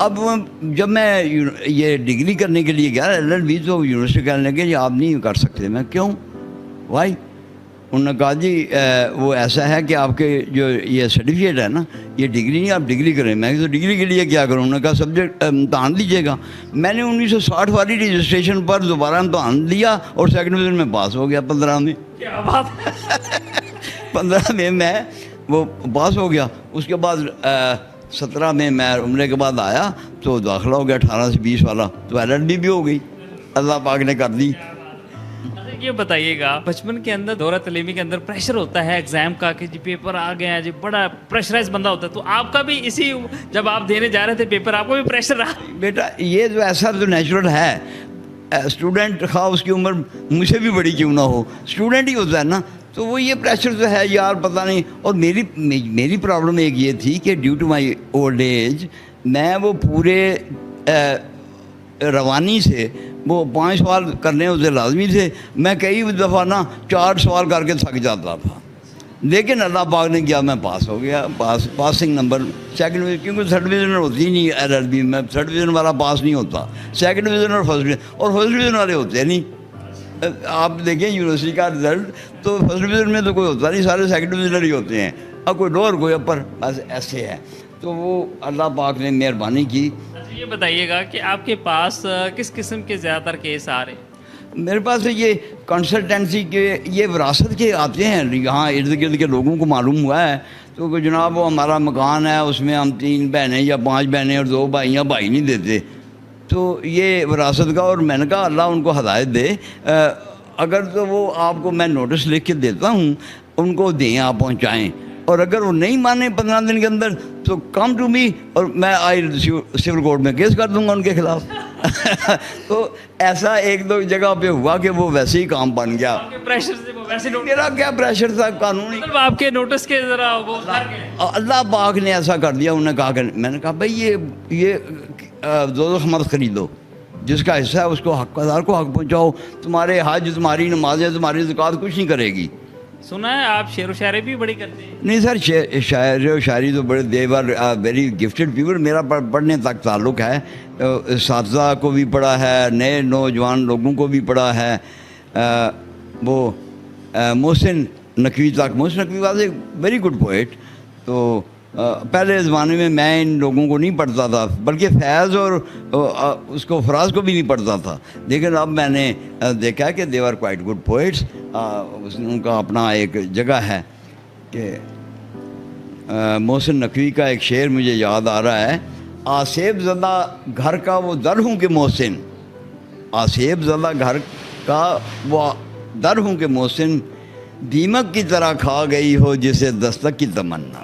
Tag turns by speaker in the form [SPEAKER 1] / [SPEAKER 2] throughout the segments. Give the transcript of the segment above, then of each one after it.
[SPEAKER 1] اب جب میں یہ ڈگری کرنے کے لیے گیا LLB تو یونیورسٹی کہنے لگے یہ آپ نہیں کر سکتے. میں کیوں؟ وائی؟ انہوں نے کہا جی وہ ایسا ہے کہ آپ کے جو یہ سرٹیفکیٹ ہے نا یہ ڈگری نہیں, آپ ڈگری کریں. میں تو ڈگری کے لیے کیا کروں؟ انہوں نے کہا سبجیکٹ امتحان دیجیے گا. میں نے 1960 والی رجسٹریشن پر دوبارہ امتحان دیا اور سیکنڈ ڈویژن میں پاس ہو گیا 15 میں.
[SPEAKER 2] کیا بات
[SPEAKER 1] 15 میں وہ پاس ہو گیا. اس کے بعد 17 میں عمرے کے بعد آیا تو داخلہ ہو گیا 18 سے 20 والا, تو LLB بھی ہو گئی, اللہ پاک نے کر دی.
[SPEAKER 2] یہ بتائیے گا بچپن کے اندر دورہ تعلیمی کے اندر پریشر ہوتا ہے ایگزام کا کہ جی پیپر آ گئے ہیں جی, بڑا پریشرائز بندہ ہوتا ہے, تو آپ کا بھی اسی جب آپ دینے جا رہے تھے پیپر آپ کو بھی پریشر رہا؟
[SPEAKER 1] بیٹا یہ جو ایسا تو نیچرل ہے, اسٹوڈنٹ خواہ اس کی عمر مجھ سے بھی بڑی کیوں نہ ہو, اسٹوڈنٹ ہی ہوتا ہے نا, تو وہ یہ پریشر جو ہے یار پتہ نہیں. اور میری پرابلم ایک یہ تھی کہ due to my old age میں وہ پورے روانی سے وہ 5 سوال کرنے ہوتے لازمی تھے. میں کئی دفعہ نا 4 سوال کر کے تھک جاتا تھا, لیکن اللہ پاک نے کیا میں پاس ہو گیا. پاسنگ نمبر سیکنڈ, کیونکہ تھرڈ ڈویژن ہوتی نہیں LLB میں, تھرڈ ڈویژن والا پاس نہیں ہوتا, سیکنڈ ڈویژن اور فرسٹ ڈویژن, اور فرسٹ ڈویژن والے ہوتے نہیں. آپ دیکھیں یونیورسٹی کا رزلٹ تو فرسٹ ڈویژن میں تو کوئی ہوتا نہیں, سارے سیکنڈ ڈویژنر ہی ہوتے ہیں, اب کوئی لوور کوئی اپر, بس ایسے ہے. تو وہ اللہ پاک نے مہربانی کی.
[SPEAKER 2] یہ بتائیے گا کہ آپ کے پاس کس قسم کے زیادہ تر کیس آ رہے ہیں؟
[SPEAKER 1] میرے پاس یہ کنسلٹنسی کے یہ وراثت کے آتے ہیں, یہاں ارد گرد کے لوگوں کو معلوم ہوا ہے تو کہ جناب وہ ہمارا مکان ہے اس میں ہم 3 بہنیں یا 5 بہنیں اور 2 بھائی یا بھائی نہیں دیتے, تو یہ وراثت کا. اور میں نے کہا اللہ ان کو ہدایت دے, اگر تو وہ آپ کو میں نوٹس لکھ کے دیتا ہوں ان کو دیں, آپ پہنچائیں, اور اگر وہ نہیں مانے 15 دن کے اندر تو کم ٹو می, اور میں سول کورٹ میں کیس کر دوں گا ان کے خلاف. تو ایسا 1-2 جگہ پہ ہوا کہ وہ ویسے ہی کام بن گیا.
[SPEAKER 2] پریشر سے وہ ویسے
[SPEAKER 1] میرا کیا پریشر تھا قانونی,
[SPEAKER 2] مطلب آپ کے نوٹس کے ذرا وہ
[SPEAKER 1] اللہ پاک نے ایسا کر دیا. انہوں نے کہا کہ میں نے کہا بھائی یہ دوزخ مت خریدو, جس کا حصہ ہے اس کو حقدار کو حق پہنچاؤ. تمہارے حج, تمہاری نمازیں, تمہاری زکوٰۃ کچھ نہیں کرے گی.
[SPEAKER 2] سنا ہے آپ شعر و شاعری بھی بڑی کرتے ہیں؟
[SPEAKER 1] نہیں سر, شاعری و شاعری تو بڑے دیور ویری گفٹیڈ پیپل. میرا پڑھنے تک تعلق ہے, اساتذہ کو بھی پڑھا ہے, نئے نوجوان لوگوں کو بھی پڑھا ہے. وہ محسن نقوی تک, Mohsin Naqvi was a very good poet. تو پہلے زمانے میں ان لوگوں کو نہیں پڑھتا تھا, بلکہ فیض اور اس کو فراز کو بھی نہیں پڑھتا تھا, لیکن اب میں نے دیکھا کہ they are quite good poets. ان کا اپنا ایک جگہ ہے کہ محسن نقوی کا ایک شعر مجھے یاد آ رہا ہے, آسیب زدہ گھر کا وہ در ہوں کہ محسن, آسیب زدہ گھر کا وہ در ہوں کہ محسن, دیمک کی طرح کھا گئی ہو جسے دستک کی تمنا.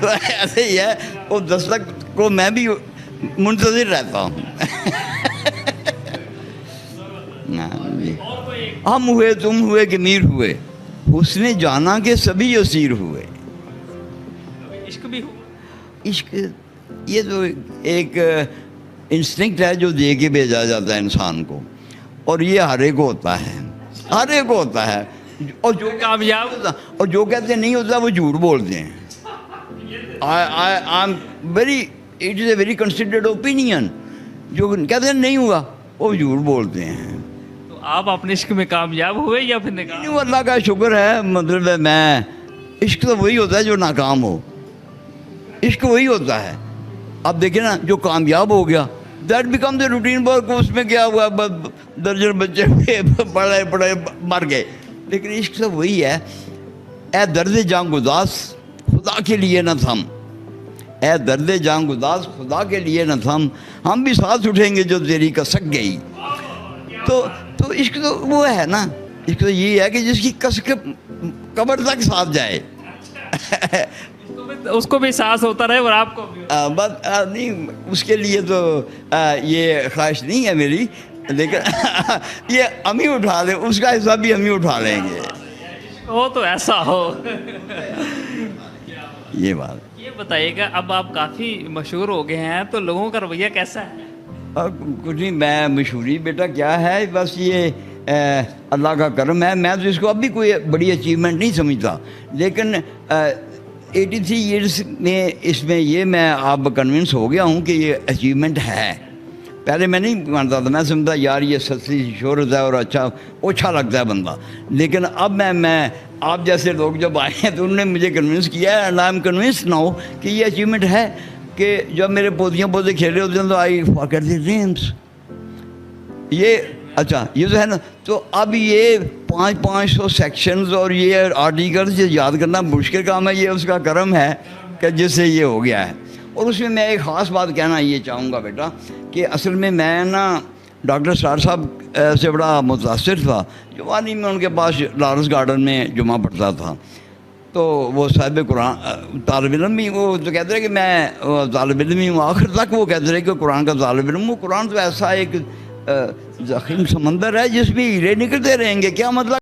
[SPEAKER 1] تو ایسے ہی ہے, وہ دستک کو میں بھی منتظر رہتا ہوں. ہم ہوئے تم ہوئے کہ میر ہوئے, حسن جانا کے سبھی اسیر ہوئے.
[SPEAKER 2] عشق بھی ہو,
[SPEAKER 1] عشق یہ تو ایک انسٹنکٹ ہے جو دے کے بھیجا جاتا ہے انسان کو, اور یہ ہر ایک کو ہوتا ہے, ہر ایک کو ہوتا ہے. اور جو
[SPEAKER 2] کامیاب
[SPEAKER 1] ہوتا اور جو کہتے ہیں نہیں ہوتا وہ جھوٹ بولتے ہیں. It is a very considered opinion. جو کہتے ہیں نہیں ہوا وہ جھوٹ بولتے ہیں.
[SPEAKER 2] تو آپ اپنے عشق میں کامیاب ہوئے یا پھر ناکام؟
[SPEAKER 1] نہیں, اللہ کا شکر ہے. مطلب ہے میں عشق تو وہی ہوتا ہے جو ناکام ہو, عشق وہی ہوتا ہے. اب دیکھیں نا جو کامیاب ہو گیا that became the routine work, اس میں کیا ہوا درجن بچے پڑھے مر گئے. لیکن عشق تو وہی ہے, اے درد جان گداز خدا کے لیے نہ تھم, اے درد جان گداز خدا کے لیے نہ تھم, ہم بھی ساتھ اٹھیں گے جو تیری کسک گئی. تو عشق تو وہ ہے نا, عشق تو یہی ہے کہ جس کی کسک قبر تک ساتھ جائے.
[SPEAKER 2] اس کو بھی سانس ہوتا رہے اور آپ کو بھی.
[SPEAKER 1] بس نہیں, اس کے لیے تو یہ خواہش نہیں ہے میری, لیکن یہ ہم ہی اٹھا لیں, اس کا حصہ بھی ہم ہی اٹھا لیں گے.
[SPEAKER 2] ہو تو ایسا ہو.
[SPEAKER 1] یہ بات.
[SPEAKER 2] یہ بتائیے گا اب آپ کافی مشہور ہو گئے ہیں تو لوگوں کا رویہ کیسا ہے؟
[SPEAKER 1] کچھ نہیں, میں مشہوری بیٹا کیا ہے, بس یہ اللہ کا کرم ہے. میں تو اس کو اب بھی کوئی بڑی اچیومنٹ نہیں سمجھتا, لیکن 83 ایئرس میں اس میں یہ میں اب کنونس ہو گیا ہوں کہ یہ اچیومنٹ ہے. پہلے میں نہیں مانتا تھا, میں سمجھتا یار یہ سستی شہرت ہے اور اچھا لگتا ہے بندہ. لیکن اب میں آپ جیسے لوگ جب آئے ہیں تو انہوں نے مجھے کنونس کیا ہے, and I am convince now کہ یہ اچیومنٹ ہے. کہ جب میرے پوتے کھیل رہے ہوتے ہیں تو آئی فارگیٹ دی ڈریمس. یہ اچھا یہ جو ہے نا, تو اب یہ 500 سیکشنز اور یہ آرٹیکلز یاد کرنا مشکل کام ہے. یہ اس کا کرم ہے کہ جس سے یہ ہو گیا ہے. اور اس میں ایک خاص بات کہنا یہ چاہوں گا بیٹا کہ اصل میں نا ڈاکٹر سٹار صاحب سے بڑا متاثر تھا. جوانی میں ان کے پاس لارنس گارڈن میں جمعہ پڑھتا تھا. تو وہ صاحب قرآن طالب علم بھی, وہ تو کہتے رہے کہ میں طالب علم ہی ہوں. آخر تک وہ کہتے رہے کہ قرآن کا طالب علم ہوں. قرآن تو ایسا ایک ضخیم سمندر ہے جس میں ہیرے نکلتے رہیں گے, کیا مطلب